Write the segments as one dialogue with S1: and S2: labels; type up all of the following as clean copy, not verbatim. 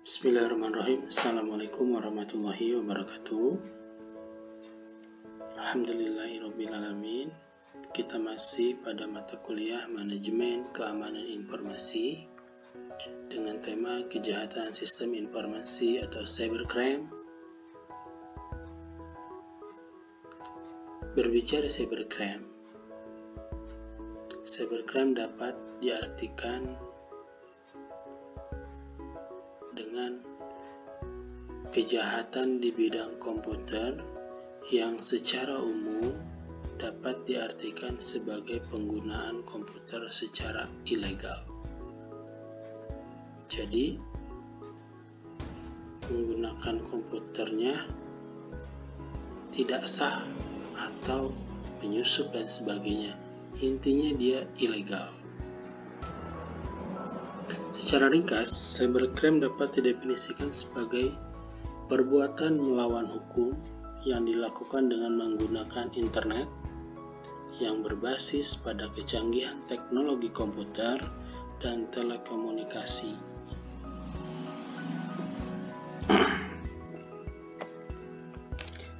S1: Bismillahirrahmanirrahim. Assalamualaikum warahmatullahi wabarakatuh. Alhamdulillahirrabbilalamin. Kita masih pada mata kuliah Manajemen Keamanan Informasi dengan tema kejahatan sistem informasi atau cybercrime. Berbicara cybercrime dapat diartikan dengan kejahatan di bidang komputer yang secara umum dapat diartikan sebagai penggunaan komputer secara ilegal. Jadi, menggunakan komputernya tidak sah atau menyusup dan sebagainya. Intinya dia ilegal. Secara ringkas, cybercrime dapat didefinisikan sebagai perbuatan melawan hukum yang dilakukan dengan menggunakan internet yang berbasis pada kecanggihan teknologi komputer dan telekomunikasi.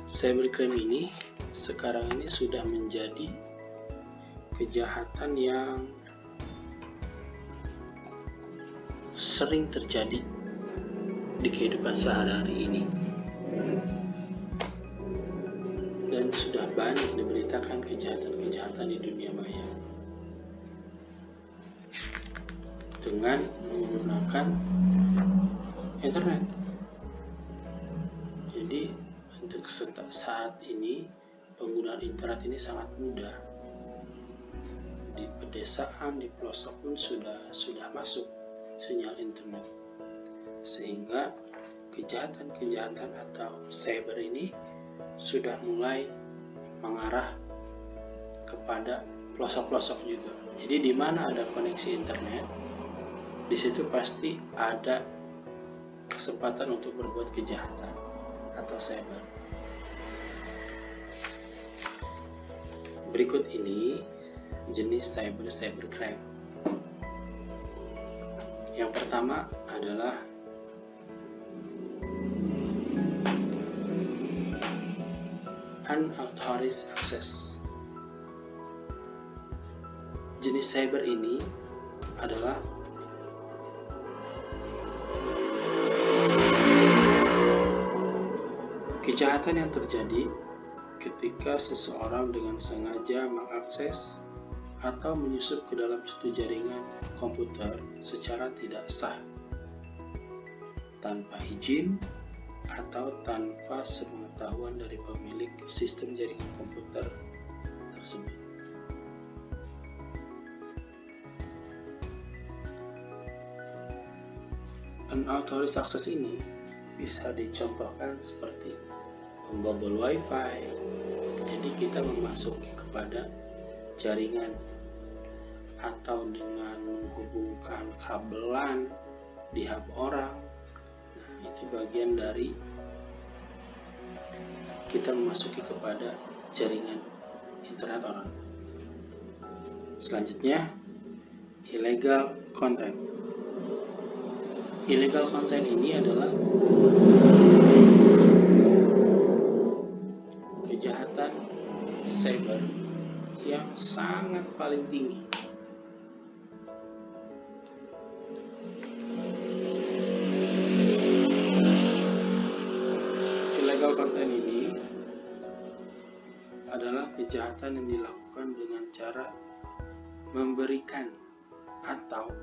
S1: Cybercrime ini sekarang ini sudah menjadi kejahatan yang sering terjadi di kehidupan sehari-hari ini dan sudah banyak diberitakan kejahatan-kejahatan di dunia maya dengan menggunakan internet. Jadi untuk saat ini penggunaan internet ini sangat mudah. Di pedesaan, di pelosok pun sudah masuk sinyal internet, sehingga kejahatan-kejahatan atau cyber ini sudah mulai mengarah kepada pelosok-pelosok juga. Jadi di mana ada koneksi internet, di situ pasti ada kesempatan untuk berbuat kejahatan atau cyber. Berikut ini jenis cybercrime. Yang pertama adalah unauthorized access. Jenis cyber ini adalah kejahatan yang terjadi ketika seseorang dengan sengaja mengakses atau menyusup ke dalam suatu jaringan komputer secara tidak sah, tanpa izin atau tanpa sepengetahuan dari pemilik sistem jaringan komputer tersebut. Unauthorized access ini bisa dicontohkan seperti membobol wifi. Jadi kita memasuki kepada jaringan atau dengan menghubungkan kabelan di hub orang. Nah, itu bagian dari kita memasuki kepada jaringan internet orang. Selanjutnya, illegal content. Illegal content ini adalah kejahatan cyber yang sangat paling tinggi. Illegal content ini adalah kejahatan yang dilakukan dengan cara memberikan atau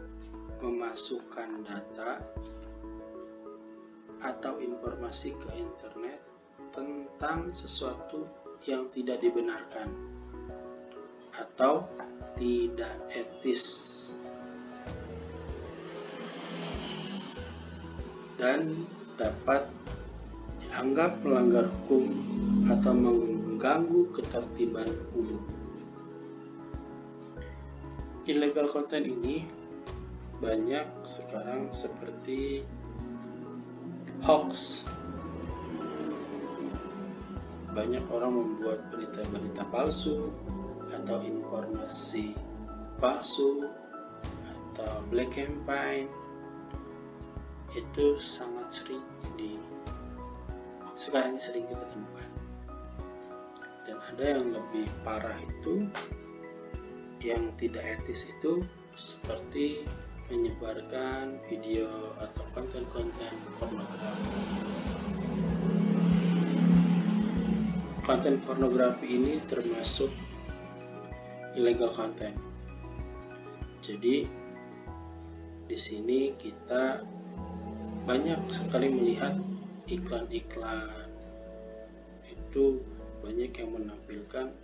S1: memasukkan data atau informasi ke internet tentang sesuatu yang tidak dibenarkan atau tidak etis dan dapat dianggap melanggar hukum atau mengganggu ketertiban umum. Illegal content ini banyak sekarang seperti hoax. Banyak orang membuat berita-berita palsu atau informasi palsu atau black campaign itu sangat sering sekarang sering kita temukan. Dan ada yang lebih parah itu, yang tidak etis itu, seperti menyebarkan video atau konten-konten pornografi. Konten pornografi ini termasuk illegal content. Jadi di sini kita banyak sekali melihat iklan-iklan itu, banyak yang menampilkan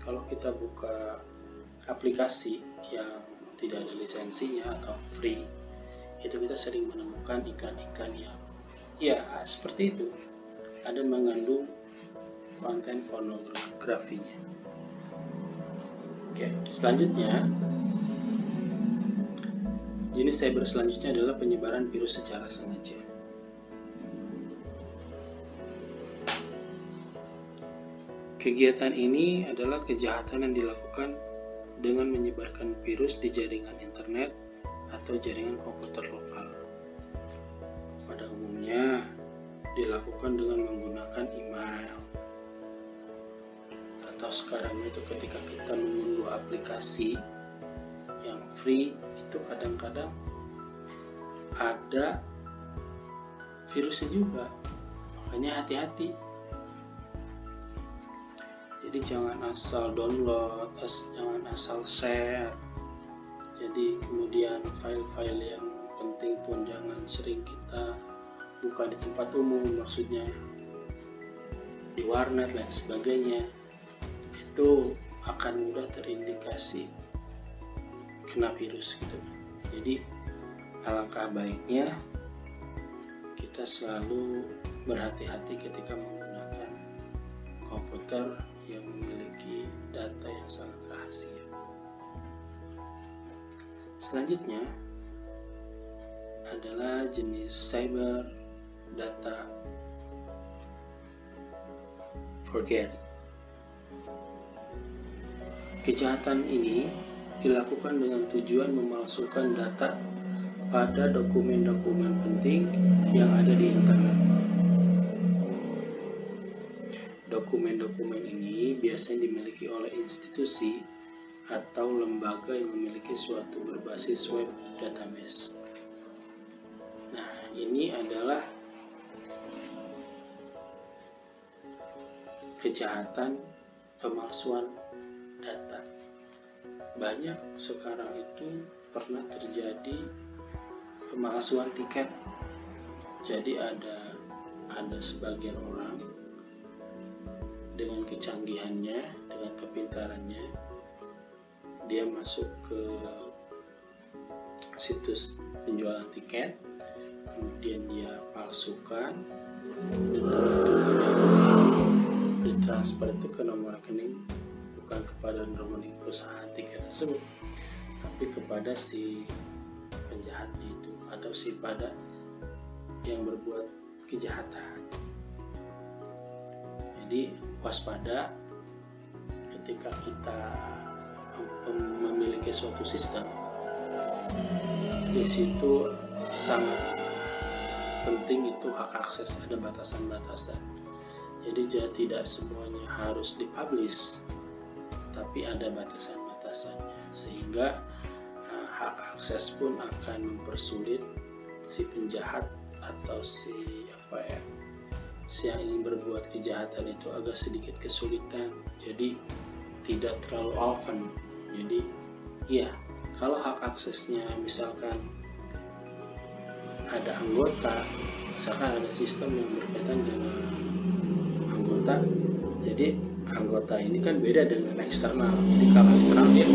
S1: kalau kita buka aplikasi yang tidak ada lisensinya atau free, itu kita sering menemukan iklan-iklan yang seperti itu, ada mengandung konten pornografinya. Oke, selanjutnya jenis cyber selanjutnya adalah penyebaran virus secara sengaja. Kegiatan ini adalah kejahatan yang dilakukan dengan menyebarkan virus di jaringan internet atau jaringan komputer lokal. Pada umumnya dilakukan dengan menggunakan email, atau sekarang itu ketika kita mengunduh aplikasi yang free, itu kadang-kadang ada virusnya juga, makanya hati-hati. Jadi jangan asal download, jangan asal share. Jadi kemudian file-file yang penting pun jangan sering kita buka di tempat umum, maksudnya di warnet dan sebagainya. Itu akan mudah terindikasi kena virus gitu. Jadi alangkah baiknya kita selalu berhati-hati ketika menggunakan komputer yang memiliki data yang sangat rahasia. Selanjutnya adalah jenis cyber data forgery. Kejahatan ini dilakukan dengan tujuan memalsukan data pada dokumen-dokumen penting yang ada di internet. Dokumen-dokumen ini biasanya dimiliki oleh institusi atau lembaga yang memiliki suatu berbasis web database. Nah, ini adalah kejahatan pemalsuan data. Banyak sekarang itu pernah terjadi pemalsuan tiket. Jadi ada sebagian orang dengan kecanggihannya, dengan kepintarannya, dia masuk ke situs penjualan tiket, kemudian dia palsukan, dan ditransfer itu ke nomor rekening, bukan kepada nomor rekening perusahaan tiket tersebut, tapi kepada si penjahatnya itu, atau si pada yang berbuat kejahatan. Jadi waspada ketika kita memiliki suatu sistem, di situ sangat penting itu hak akses, ada batasan-batasan. Jadi tidak semuanya harus dipublish, tapi ada batasan-batasannya, sehingga hak akses pun akan mempersulit si penjahat atau si yang ingin berbuat kejahatan itu agak sedikit kesulitan. Jadi tidak terlalu often. Jadi kalau hak aksesnya misalkan ada anggota, misalkan ada sistem yang berkaitan dengan anggota, jadi anggota ini kan beda dengan eksternal. Jadi kalau eksternal dia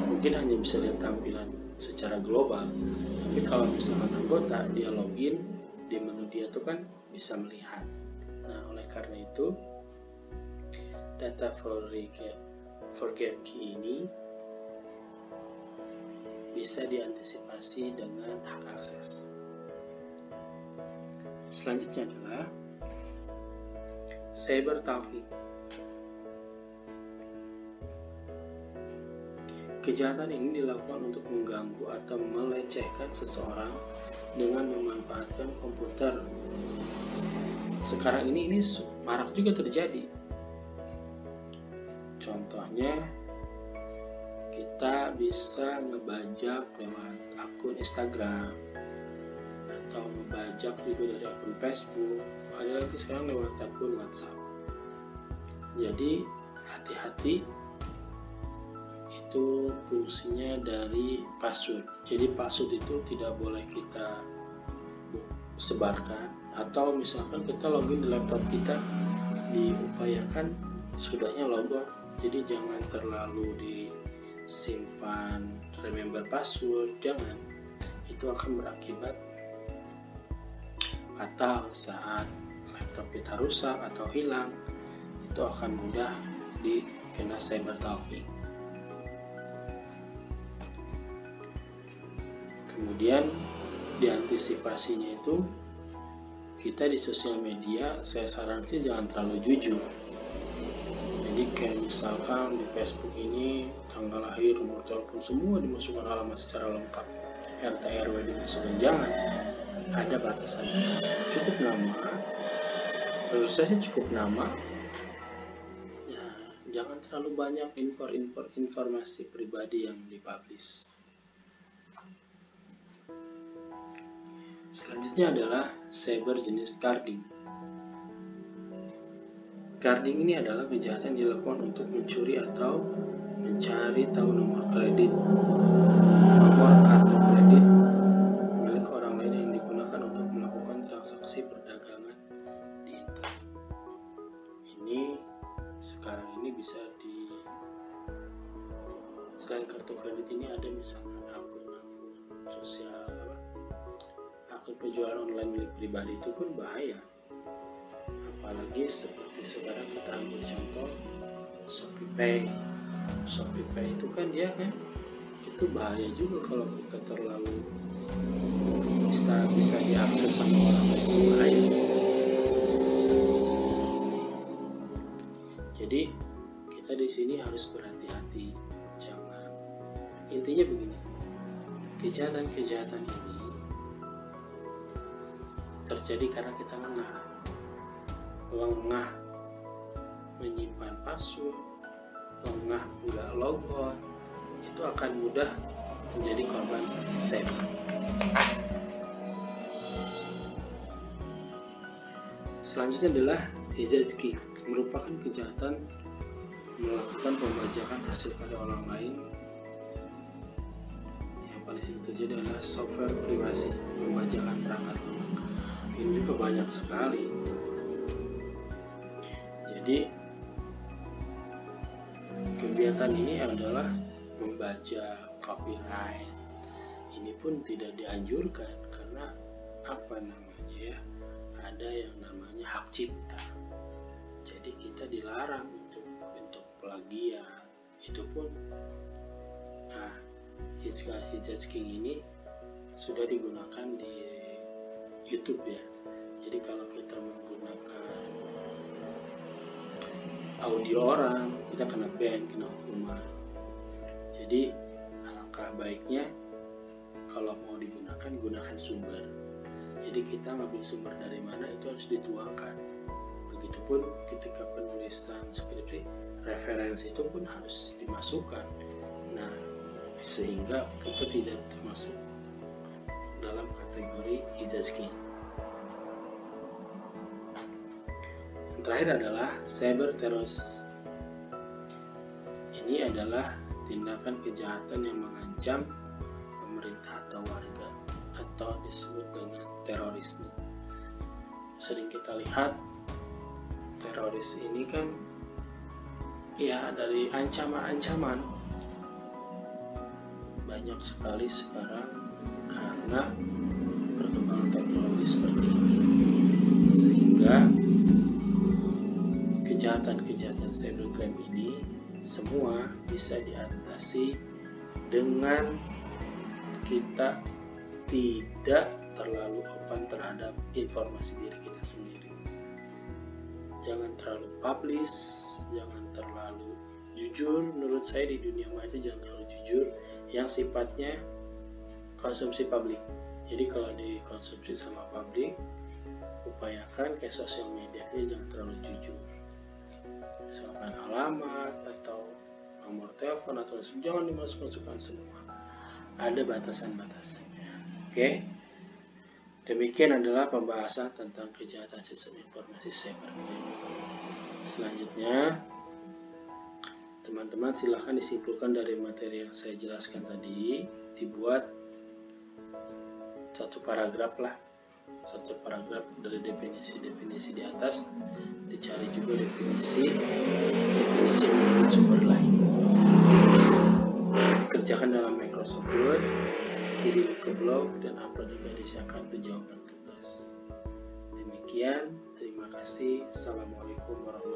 S1: mungkin hanya bisa lihat tampilan secara global, tapi kalau misalkan anggota, dia login di menu dia tuh kan bisa melihat. Nah, oleh karena itu data forgery ini bisa diantisipasi dengan hak akses. Selanjutnya adalah cybertalking. Kejahatan ini dilakukan untuk mengganggu atau melecehkan seseorang dengan memanfaatkan komputer. Sekarang ini marak juga terjadi. Contohnya, kita bisa ngebajak lewat akun Instagram atau ngebajak juga dari akun Facebook, ada lagi sekarang lewat akun WhatsApp. Jadi hati-hati, itu fungsinya dari password. Jadi password itu tidak boleh kita sebarkan, atau misalkan kita login di laptop kita, diupayakan sudahnya logout. Jadi jangan terlalu disimpan remember password, jangan. Itu akan berakibat fatal saat laptop kita rusak atau hilang. Itu akan mudah dikena cyber talking. Kemudian diantisipasinya itu, kita di sosial media saya sarankan jangan terlalu jujur. Jadi kayak misalkan di Facebook ini tanggal lahir, nomor telepon, semua dimasukkan, alamat secara lengkap, RT RW dimasukkan. Jangan, ada batasan. Cukup nama, menurut saya cukup nama ya, jangan terlalu banyak informasi pribadi yang dipublish. Selanjutnya adalah cyber jenis carding. Carding ini adalah kejahatan yang dilakukan untuk mencuri atau mencari tahu nomor kartu kredit milik orang lain yang digunakan untuk melakukan transaksi perdagangan di internet. Ini sekarang ini bisa selain kartu kredit ini ada misalnya akun sosial, akun penjualan online milik pribadi, itu pun bahaya. Apalagi seperti sekarang kita ambil contoh ShopeePay. ShopeePay itu kan dia kan itu bahaya juga kalau kita terlalu bisa diakses sama orang lain, bahaya. Jadi kita di sini harus berhati-hati. Jangan, intinya begini, kejahatan ini terjadi karena kita lengah menyimpan password, lengah nggak logon, itu akan mudah menjadi korban cyber. Selanjutnya adalah hijacking, merupakan kejahatan melakukan pembajakan hasil karya orang lain. Yang paling sering terjadi adalah software privasi, pembajakan perangkat lunak. Ini juga banyak sekali. Jadi kegiatan ini adalah membajak copyright. Ini pun tidak dianjurkan karena ada yang namanya hak cipta. Jadi kita dilarang untuk plagiat. Itu pun hijacking ini sudah digunakan di YouTube ya. Jadi kalau kita menggunakan audio orang, kita kena ban, kena hukuman. Jadi alangkah baiknya kalau mau digunakan, gunakan sumber. Jadi kita ngambil sumber dari mana itu harus dituangkan. Begitupun ketika penulisan skripsi, referensi itu pun harus dimasukkan. Nah, sehingga kita tidak termasuk dalam kategori hijacking. Yang terakhir adalah cyber terrorism. Ini adalah tindakan kejahatan yang mengancam pemerintah atau warga, atau disebut dengan terorisme. Sering kita lihat teroris ini kan ya dari ancaman-ancaman banyak sekali sekarang karena perkembangan teknologi seperti ini, sehingga kejahatan cybercrime ini semua bisa diatasi dengan kita tidak terlalu open terhadap informasi diri kita sendiri. Jangan terlalu publish, jangan terlalu jujur. Menurut saya di dunia maya itu jangan terlalu jujur yang sifatnya konsumsi publik. Jadi kalau dikonsumsi sama publik, upayakan ke sosial media jangan terlalu jujur. Misalkan alamat atau nomor telepon atau jangan dimasukkan semua. Ada batasan-batasannya. Oke. Demikian adalah pembahasan tentang kejahatan sistem informasi cybercrime. Selanjutnya, teman-teman silahkan disimpulkan dari materi yang saya jelaskan tadi, dibuat satu paragraf dari definisi di atas, dicari juga definisi menurut sumber lain. Dikerjakan dalam Microsoft Word, kirim ke blog, dan upload juga disiapkan untuk jawaban tugas. Demikian, terima kasih. Assalamualaikum warahmatullahi wabarakatuh.